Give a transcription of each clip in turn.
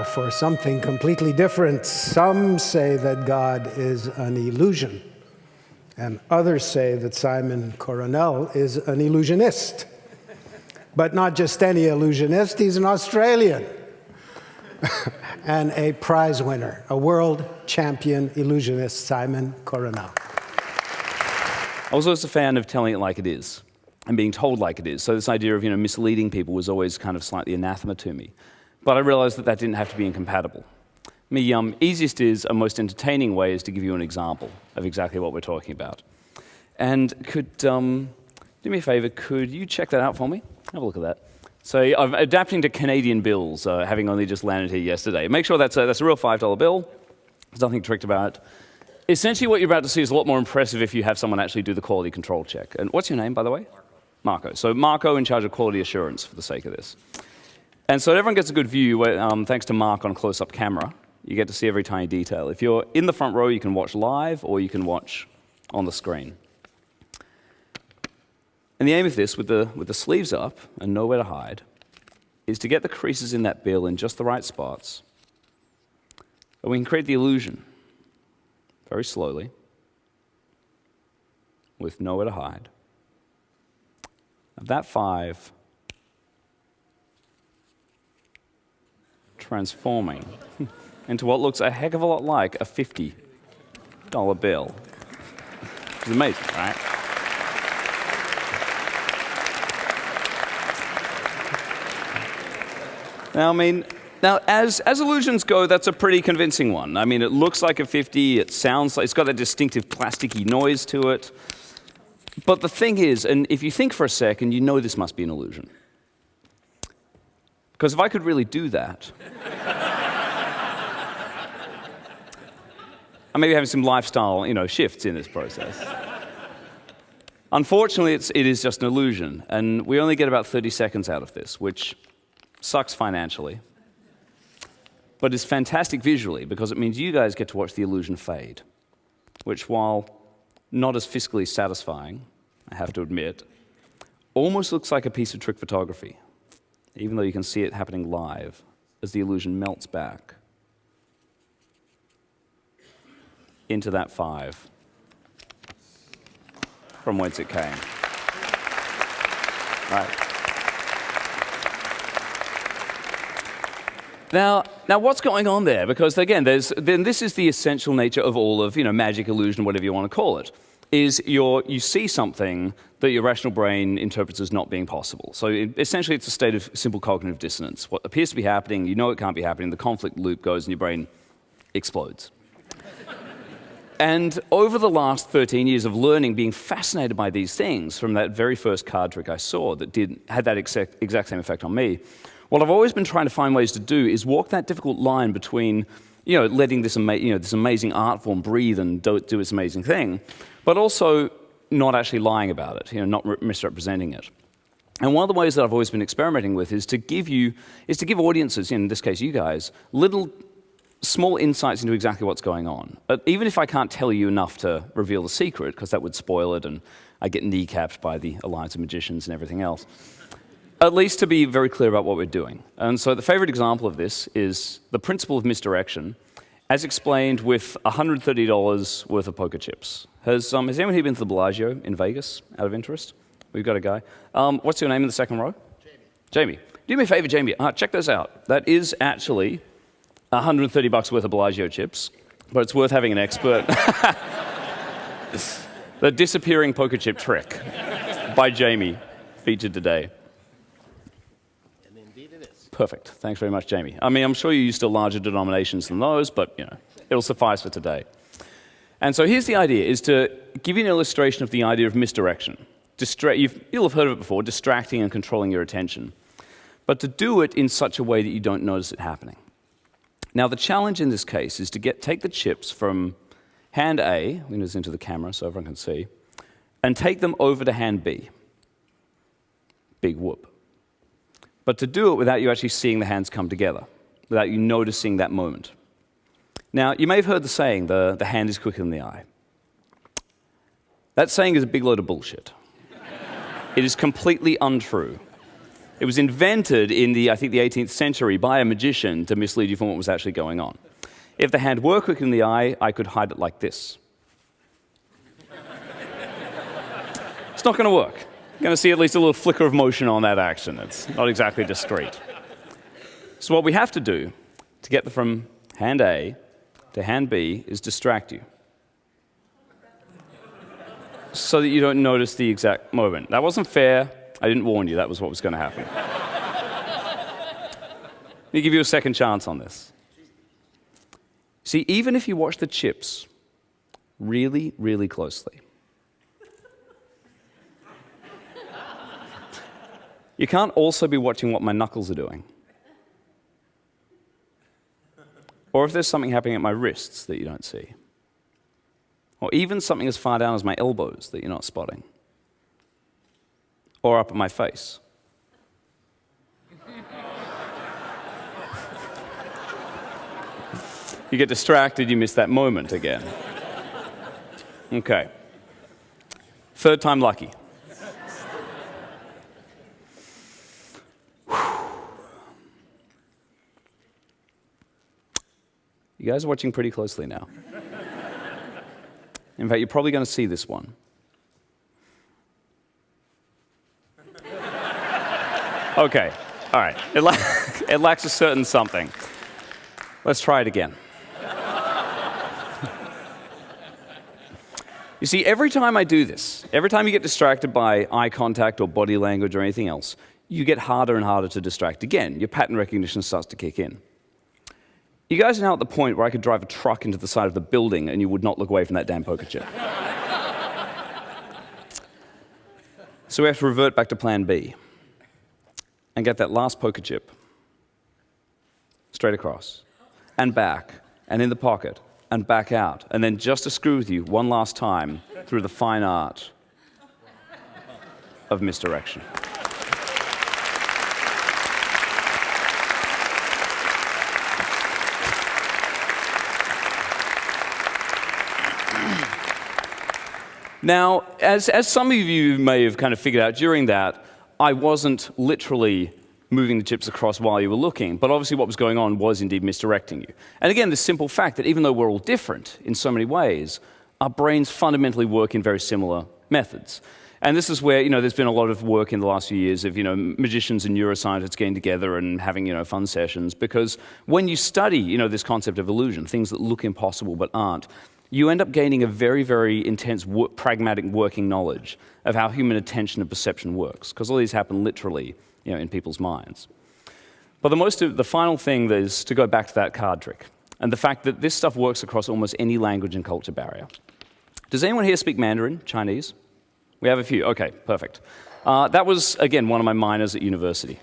for something completely different. Some say that God is an illusion, and others say that Simon Coronel is an illusionist. But not just any illusionist, he's an Australian and a prize winner, a world champion illusionist, Simon Coronel. I was always a fan of telling it like it is and being told like it is. So this idea of misleading people was always kind of slightly anathema to me. But I realized that that didn't have to be incompatible. Easiest is, and most entertaining way is to give you an example of exactly what we're talking about. And do me a favor, could you check that out for me? Have a look at that. So I'm adapting to Canadian bills, having only just landed here yesterday. Make sure that's a real $5 bill. There's nothing tricked about it. Essentially what you're about to see is a lot more impressive if you have someone actually do the quality control check. And what's your name, by the way? Marco. So Marco in charge of quality assurance for the sake of this. And so everyone gets a good view, thanks to Mark on close-up camera. You get to see every tiny detail. If you're in the front row, you can watch live, or you can watch on the screen. And the aim of this, with the sleeves up and nowhere to hide, is to get the creases in that bill in just the right spots. And we can create the illusion, very slowly, with nowhere to hide, of that 5 transforming into what looks a heck of a lot like a $50 bill. It's amazing, right? Now, as illusions go, that's a pretty convincing one. It looks like a 50, it sounds like, it's got that distinctive plasticky noise to it. But the thing is, and if you think for a second, you know this must be an illusion. Because if I could really do that, I may be having some lifestyle, shifts in this process. Unfortunately, it is just an illusion, and we only get about 30 seconds out of this, which sucks financially, but is fantastic visually because it means you guys get to watch the illusion fade, which, while not as fiscally satisfying, I have to admit, almost looks like a piece of trick photography, even though you can see it happening live as the illusion melts back into that 5 from whence it came. Right. Now, what's going on there? Because again, this is the essential nature of all of magic, illusion, whatever you want to call it. Is you see something that your rational brain interprets as not being possible. So essentially, it's a state of simple cognitive dissonance. What appears to be happening, it can't be happening. The conflict loop goes, and your brain explodes. And over the last 13 years of learning, being fascinated by these things, from that very first card trick I saw that had that exact same effect on me, what I've always been trying to find ways to do is walk that difficult line between, letting this amazing art form breathe and do its amazing thing, but also not actually lying about it, not misrepresenting it. And one of the ways that I've always been experimenting with is to give audiences, in this case you guys, little small insights into exactly what's going on. But even if I can't tell you enough to reveal the secret, because that would spoil it and I get kneecapped by the Alliance of Magicians and everything else, at least to be very clear about what we're doing. And so the favorite example of this is the principle of misdirection, as explained with $130 worth of poker chips. Has anyone here been to the Bellagio in Vegas, out of interest? We've got a guy. What's your name in the second row? Jamie. Do me a favor, Jamie. Check this out. That is actually $130 worth of Bellagio chips, but it's worth having an expert. The disappearing poker chip trick by Jamie, featured today. And indeed it is. Perfect. Thanks very much, Jamie. I'm sure you use still larger denominations than those, but it'll suffice for today. And so here's the idea, is to give you an illustration of the idea of misdirection. You'll have heard of it before, distracting and controlling your attention. But to do it in such a way that you don't notice it happening. Now, the challenge in this case is to take the chips from hand A, we this into the camera so everyone can see, and take them over to hand B. Big whoop. But to do it without you actually seeing the hands come together, without you noticing that moment. Now, you may have heard the saying, the hand is quicker than the eye. That saying is a big load of bullshit. It is completely untrue. It was invented in I think the 18th century by a magician to mislead you from what was actually going on. If the hand were quick in the eye, I could hide it like this. It's not going to work. You're going to see at least a little flicker of motion on that action. It's not exactly discreet. So what we have to do to get from hand A to hand B is distract you, so that you don't notice the exact moment. That wasn't fair. I didn't warn you that was what was going to happen. Let me give you a second chance on this. See, even if you watch the chips really, really closely, you can't also be watching what my knuckles are doing. Or if there's something happening at my wrists that you don't see. Or even something as far down as my elbows that you're not spotting. Or up at my face. You get distracted, you miss that moment again. Okay. Third time lucky. You guys are watching pretty closely now. In fact, you're probably going to see this one. Okay, all right. It lacks a certain something. Let's try it again. You see, every time I do this, every time you get distracted by eye contact or body language or anything else, you get harder and harder to distract again. Your pattern recognition starts to kick in. You guys are now at the point where I could drive a truck into the side of the building and you would not look away from that damn poker chip. So we have to revert back to plan B and get that last poker chip straight across and back and in the pocket and back out, and then just to screw with you one last time through the fine art of misdirection. Now, as some of you may have kind of figured out during that, I wasn't literally moving the chips across while you were looking, but obviously what was going on was indeed misdirecting you. And again, the simple fact that even though we're all different in so many ways, our brains fundamentally work in very similar methods. And this is where, there's been a lot of work in the last few years of, magicians and neuroscientists getting together and having, fun sessions, because when you study, this concept of illusion, things that look impossible but aren't, you end up gaining a very, very intense, pragmatic working knowledge of how human attention and perception works, because all these happen literally, in people's minds. But the final thing is to go back to that card trick, and the fact that this stuff works across almost any language and culture barrier. Does anyone here speak Mandarin, Chinese? We have a few. Okay, perfect. That was, again, one of my minors at university.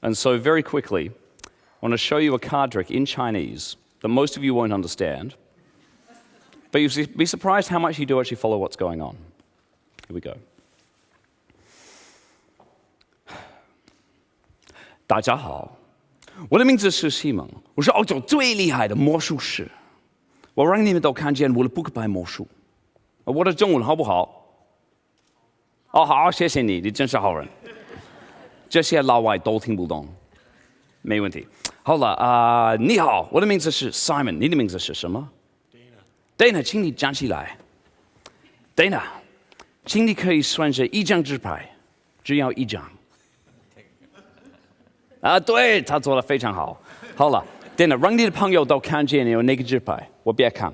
And so very quickly, I want to show you a card trick in Chinese that most of you won't understand, but you'll be surprised how much you do actually follow what's going on. Here we go. 大家好，我的名字是西蒙，我是澳洲最厉害的魔术师。我让你们都看见我的扑克牌魔术。我的中文好不好？哦，好，谢谢你，你真是好人。这些老外都听不懂，没问题。好了，你好，我的名字是 Simon， 你的名字是什么？ Dana， 请你站起来。Dana， 请你可以算着一张纸牌，只要一张。对，他做得非常好。好了 ，Dana， 让你的朋友都看见你有那个纸牌，我别看。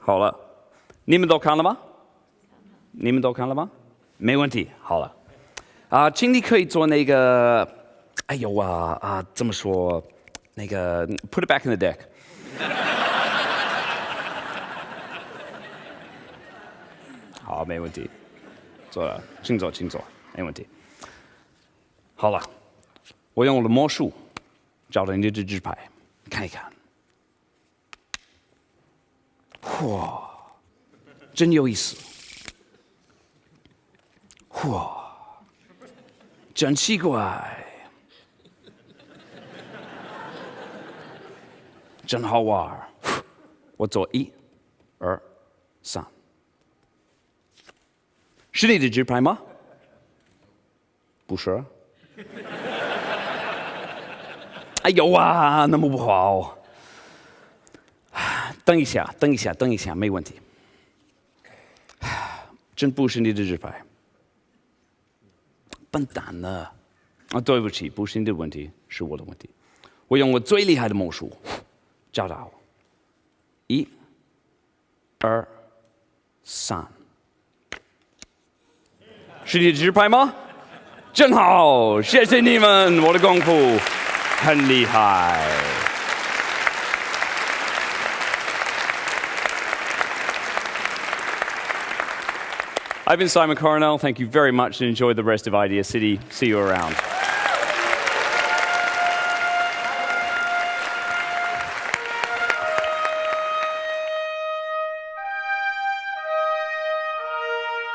好了，你们都看了吗？你们都看了吗？没问题。好了，请你可以做那个，怎么说？ 那个 put it back in the deck. 好，没问题。做了，请坐，请坐，没问题。好了，我用我的魔术找到你这只纸牌，看一看。哇，真有意思。哇，真奇怪。 真好玩儿，我做1、2、3，是你的纸牌吗？不是。哎呦啊，那么不好。等一下，没问题。真不是你的日牌。笨蛋呢？啊，对不起，不是你的问题，是我的问题。我用我最厉害的魔术找到。1、2、3，是你的日牌吗？真好，谢谢你们，我的功夫很厉害。I've been Simon Coronel. Thank you very much and enjoy the rest of Idea City. See you around.